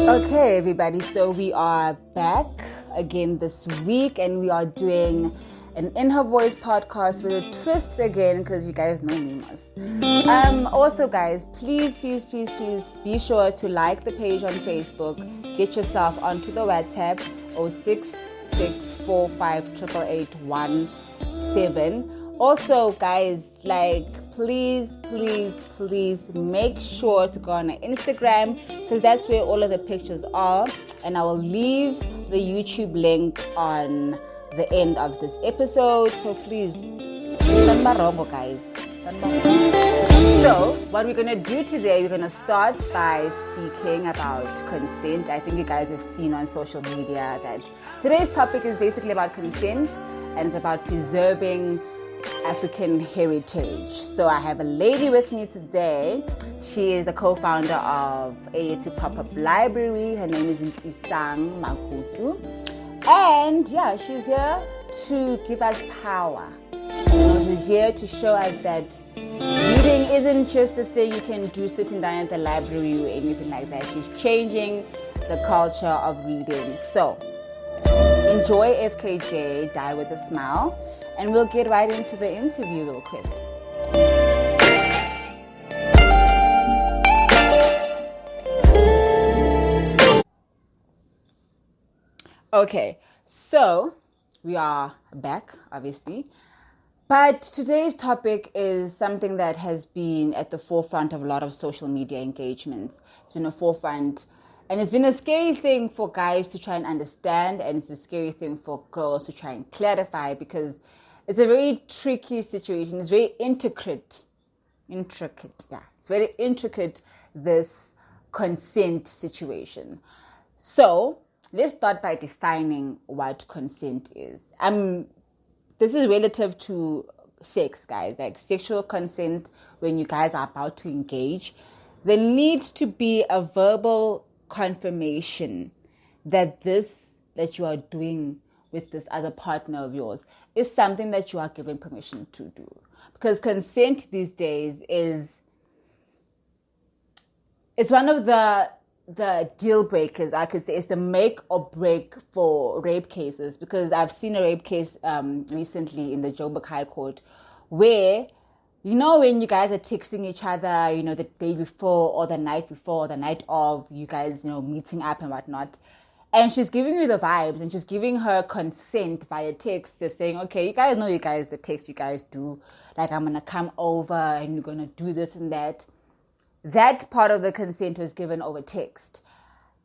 Okay, everybody, so we are back again this week and we are doing an In Her Voice podcast with a twist again because you guys know me most. Also, guys, please be sure to like the page on Facebook. Get yourself onto the WhatsApp 0664588817. Also, guys, please make sure to go on our Instagram because that's where all of the pictures are, and I will leave the YouTube link on the end of this episode. So please, guys. So what we're gonna do today, we're gonna start by speaking about consent. I think you guys have seen on social media that today's topic is basically about consent, and it's about preserving African heritage. So I have a lady with me today. She is the co-founder of Eyethu Pop Up Library. Her name is Ntesang Makutu. And yeah, she's here to give us power. She's here to show us that reading isn't just a thing you can do sitting down at the library or anything like that. She's changing the culture of reading. So enjoy FKJ, Die With a Smile. And we'll get right into the interview real quick. Okay, so we are back, obviously. But today's topic is something that has been at the forefront of a lot of social media engagements. It's been a forefront, and it's been a scary thing for guys to try and understand, and it's a scary thing for girls to try and clarify because it's a very tricky situation. It's very intricate. It's very intricate, this consent situation. So let's start by defining what consent is. This is relative to sex, guys. Like sexual consent, when you guys are about to engage, there needs to be a verbal confirmation that that you are doing with this other partner of yours is something that you are given permission to do. Because consent these days it's one of the deal breakers, I could say. It's the make or break for rape cases, because I've seen a rape case recently in the Joburg High Court where, when you guys are texting each other, the day before or the night before or the night of, you guys, meeting up and whatnot, and she's giving you the vibes and she's giving her consent via text. They're saying, okay, the text you guys do, like, I'm going to come over and you're going to do this and that. That part of the consent was given over text.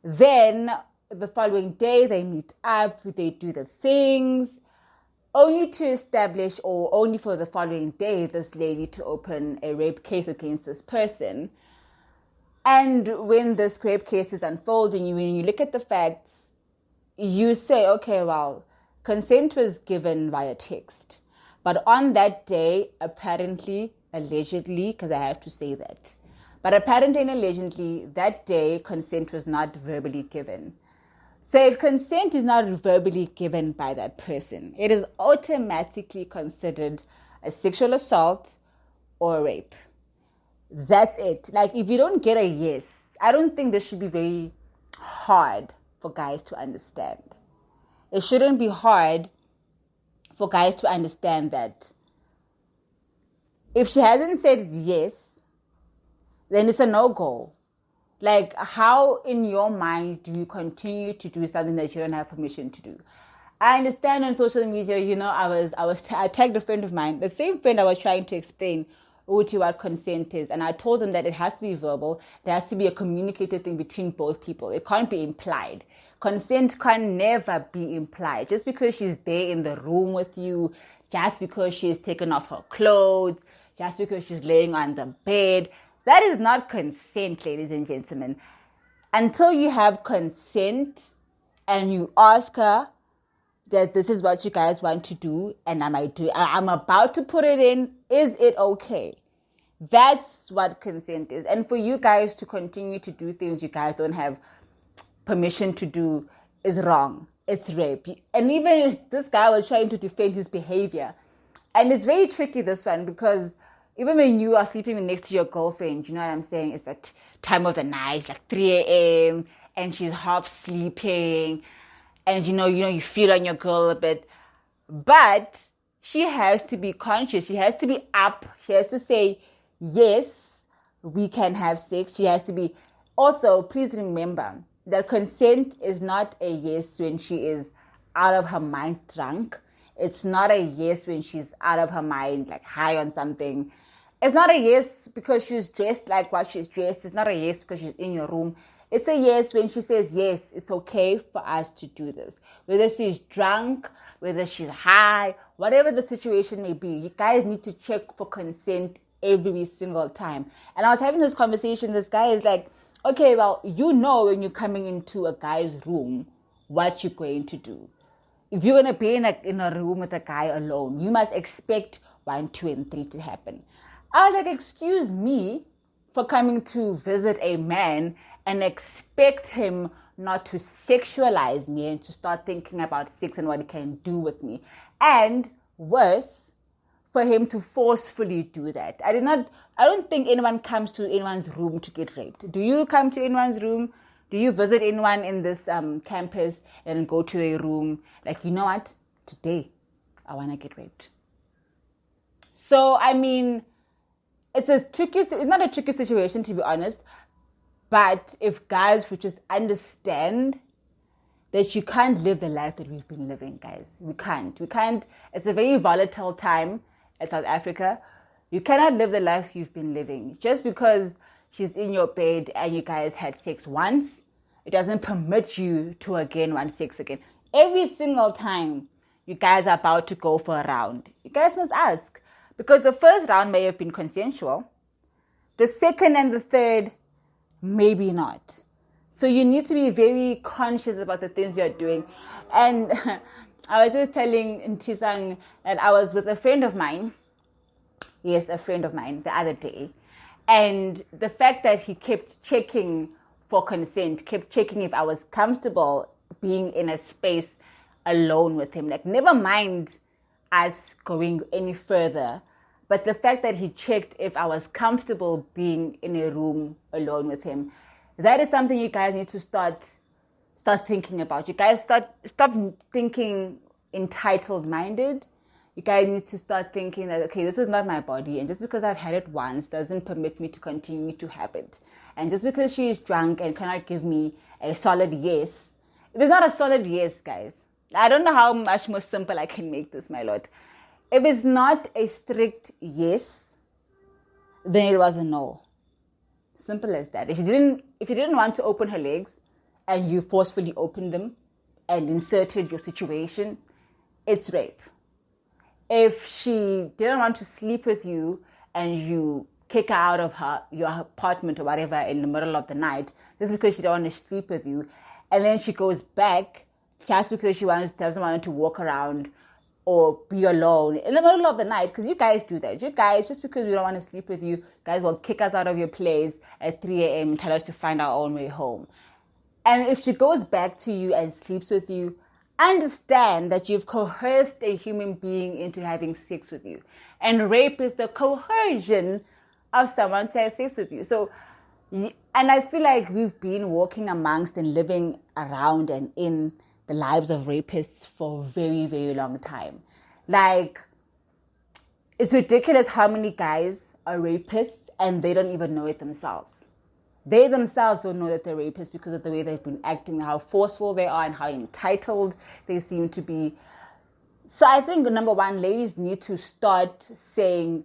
Then the following day they meet up, they do the things, only to establish, or only for the following day, this lady to open a rape case against this person. And when this rape case is unfolding, when you look at the facts, you say, okay, well, consent was given via text. But on that day, apparently, allegedly, because I have to say that, but apparently and allegedly, that day, consent was not verbally given. So if consent is not verbally given by that person, it is automatically considered a sexual assault or a rape. That's it. Like, if you don't get a yes, I don't think this should be very hard for guys to understand. It shouldn't be hard for guys to understand that if she hasn't said yes, then it's a no-go. Like, how in your mind do you continue to do something that you don't have permission to do? I understand on social media, I tagged a friend of mine, the same friend I was trying to explain what consent is, and I told them that it has to be verbal. There has to be a communicated thing between both people. It can't be implied. Consent can never be implied. Just because she's there in the room with you, just because she's taken off her clothes, just because she's laying on the bed, that is not consent, ladies and gentlemen. Until you have consent and you ask her that this is what you guys want to do, and I'm about to put it in, is it okay? That's what consent is. And for you guys to continue to do things you guys don't have permission to do is wrong. It's rape. And even if this guy was trying to defend his behavior, and it's very tricky, this one, because even when you are sleeping next to your girlfriend, you know what I'm saying, it's that time of the night, like 3 a.m., and she's half sleeping, and you feel on your girl a bit, but she has to be conscious. She has to be up. She has to say, yes, we can have sex. She has to be. Also, please remember that consent is not a yes when she is out of her mind drunk. It's not a yes when she's out of her mind, like high on something. It's not a yes because she's dressed like what she's dressed. It's not a yes because she's in your room. It's a yes when she says, yes, it's okay for us to do this. Whether she's drunk, whether she's high, whatever the situation may be, you guys need to check for consent every single time. And I was having this conversation. This guy is like, okay, well, when you're coming into a guy's room, what you're going to do. If you're going to be in a room with a guy alone, you must expect 1, 2, and 3 to happen. I was like, excuse me for coming to visit a man and expect him not to sexualize me and to start thinking about sex and what he can do with me. And worse, for him to forcefully do that. I don't think anyone comes to anyone's room to get raped. Do you come to anyone's room? Do you visit anyone in this campus and go to their room? Like, you know what? Today, I want to get raped. So, I mean, it's not a tricky situation, to be honest. But if guys would just understand that you can't live the life that we've been living, guys. We can't. It's a very volatile time in South Africa. You cannot live the life you've been living. Just because she's in your bed and you guys had sex once, it doesn't permit you to again want sex again. Every single time you guys are about to go for a round, you guys must ask. Because the first round may have been consensual. The second and the third, maybe not. So you need to be very conscious about the things you're doing. And I was just telling Ntesang that I was with a friend of mine. Yes, a friend of mine the other day. And the fact that he kept checking for consent, kept checking if I was comfortable being in a space alone with him. Like, never mind us going any further. But the fact that he checked if I was comfortable being in a room alone with him, that is something you guys need to start thinking about. You guys stop thinking entitled-minded. You guys need to start thinking that, okay, this is not my body, and just because I've had it once doesn't permit me to continue to have it. And just because she is drunk and cannot give me a solid yes, it is not a solid yes, guys. I don't know how much more simple I can make this, my lord. If it's not a strict yes, then it was a no. Simple as that. If you didn't want to open her legs and you forcefully opened them and inserted your situation, it's rape. If she didn't want to sleep with you and you kick her out of your apartment or whatever in the middle of the night just because she don't want to sleep with you, and then she goes back just because she doesn't want to walk around or be alone in the middle of the night, because you guys do that. You guys, just because we don't want to sleep with you, guys will kick us out of your place at 3 a.m. and tell us to find our own way home. And if she goes back to you and sleeps with you, understand that you've coerced a human being into having sex with you. And rape is the coercion of someone to have sex with you. So, and I feel like we've been walking amongst and living around and in the lives of rapists for a very, very long time. Like, it's ridiculous how many guys are rapists and they don't even know it themselves. They themselves don't know that they're rapists because of the way they've been acting, how forceful they are and how entitled they seem to be. So I think, number one, ladies need to start saying,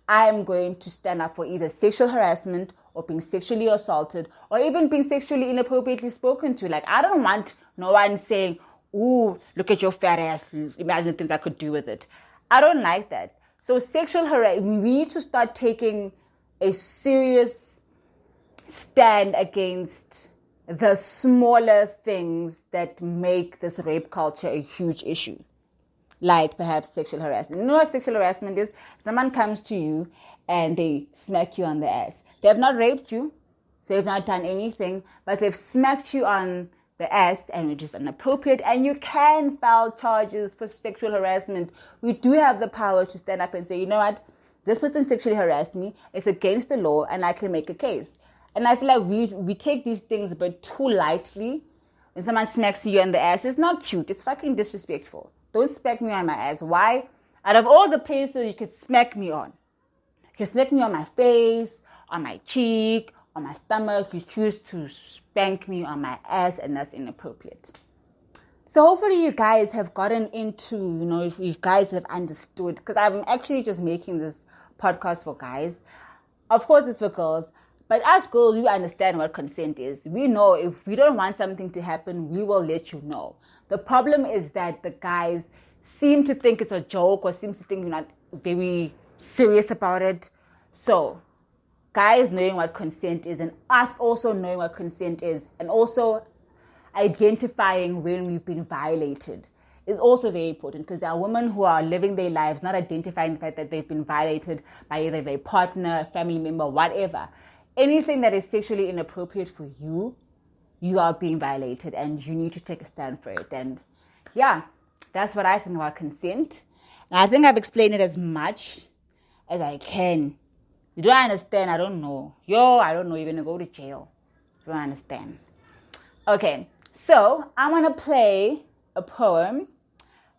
I am going to stand up for either sexual harassment or being sexually assaulted or even being sexually inappropriately spoken to. Like, I don't want no one saying, ooh, look at your fat ass, imagine things I could do with it. I don't like that. So sexual harassment, we need to start taking a serious stand against the smaller things that make this rape culture a huge issue. Like perhaps sexual harassment. You know what sexual harassment is? Someone comes to you and they smack you on the ass. They have not raped you. They've not done anything, but they've smacked you on the ass, and which is inappropriate, and you can file charges for sexual harassment. We do have the power to stand up and say, you know what, this person sexually harassed me, it's against the law, and I can make a case. And I feel like we take these things a bit too lightly. When someone smacks you on the ass, it's not cute. It's fucking disrespectful. Don't smack me on my ass. Why? Out of all the places you could smack me on, you can smack me on my face, on my cheek, on my stomach. You choose to spank me on my ass, and that's inappropriate. So hopefully you guys have gotten into, if you guys have understood, because I'm actually just making this podcast for guys. Of course it's for girls, but as girls, we understand what consent is. We know if we don't want something to happen, we will let you know. The problem is that the guys seem to think it's a joke or seem to think you're not very serious about it. So guys knowing what consent is and us also knowing what consent is and also identifying when we've been violated is also very important, because there are women who are living their lives not identifying the fact that they've been violated by either their partner, family member, whatever. Anything that is sexually inappropriate for you, you are being violated and you need to take a stand for it. And yeah, that's what I think about consent. And I think I've explained it as much as I can. You don't understand, I don't know. I don't know, you're going to go to jail. You don't understand. Okay. So, I want to play a poem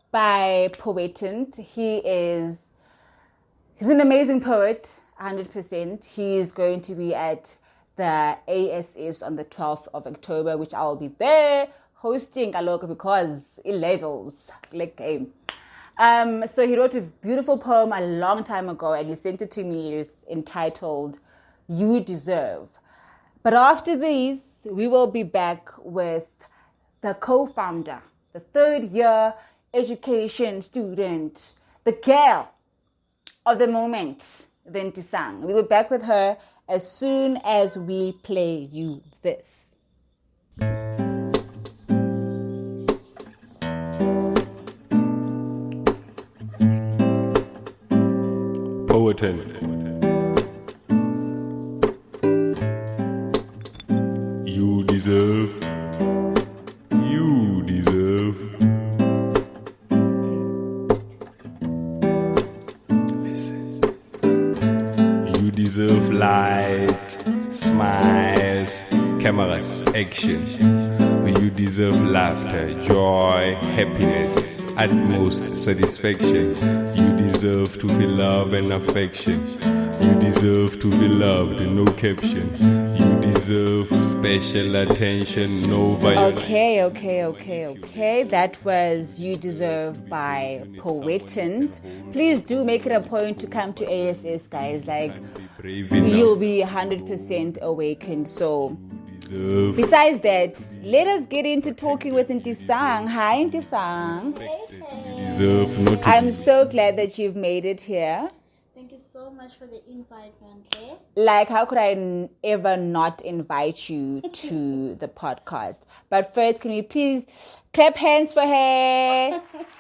by Poetant. He's an amazing poet, 100%. He's going to be at the ASS on the 12th of October, which I will be there hosting because it levels like game. So he wrote a beautiful poem a long time ago and he sent it to me. It's entitled, You Deserve. But after these, we will be back with the co-founder, the third-year education student, the girl of the moment, the Ntesang. We will be back with her as soon as we play you this. Poetant. You deserve. You deserve. You deserve lights, smiles, cameras, action. You deserve laughter, joy, happiness, utmost satisfaction. You deserve to feel love and affection. You deserve to be loved, no caption. You deserve special attention, no violence. Okay. That was You Deserve by Poetant. Please do make it a point to come to ASS, guys. Like, you'll be 100% awakened. So, besides that, let us get into talking with Ntesang. Hi, Ntesang. Hey. I'm so glad that you've made it here. Thank you so much for the invite, Mantle. Like, how could I ever not invite you to the podcast? But first, can you please clap hands for her? Thank you.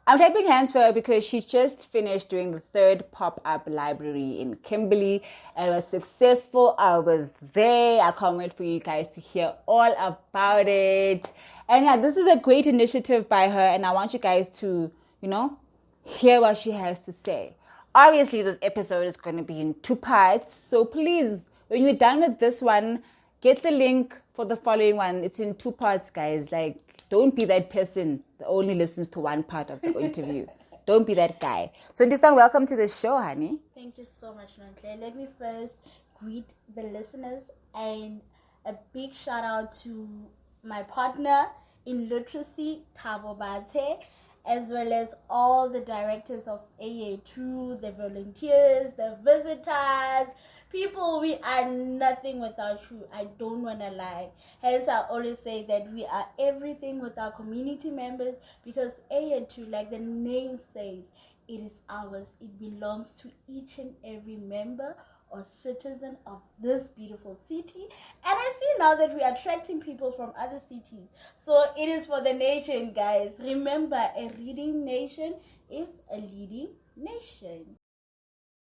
I'm clapping hands for her because she just finished doing the third pop-up library in Kimberley. And it was successful. I was there. I can't wait for you guys to hear all about it. And yeah, this is a great initiative by her, and I want you guys to, hear what she has to say. Obviously, this episode is going to be in 2 parts, so please, when you're done with this one, get the link for the following one. It's in 2 parts, guys. Like, don't be that person that only listens to one part of the interview. Don't be that guy. So, Ntesang, welcome to the show, honey. Thank you so much, Mantle. Let me first greet the listeners and a big shout out to my partner in literacy, Thabo Bate, as well as all the directors of Eyethu, the volunteers, the visitors, people. We are nothing without you. I don't want to lie. Hence, I always say that we are everything with our community members, because Eyethu, like the name says, it is ours. It belongs to each and every member or citizen of this beautiful city. And I see now that we are attracting people from other cities. So it is for the nation, guys. Remember, a reading nation is a leading nation.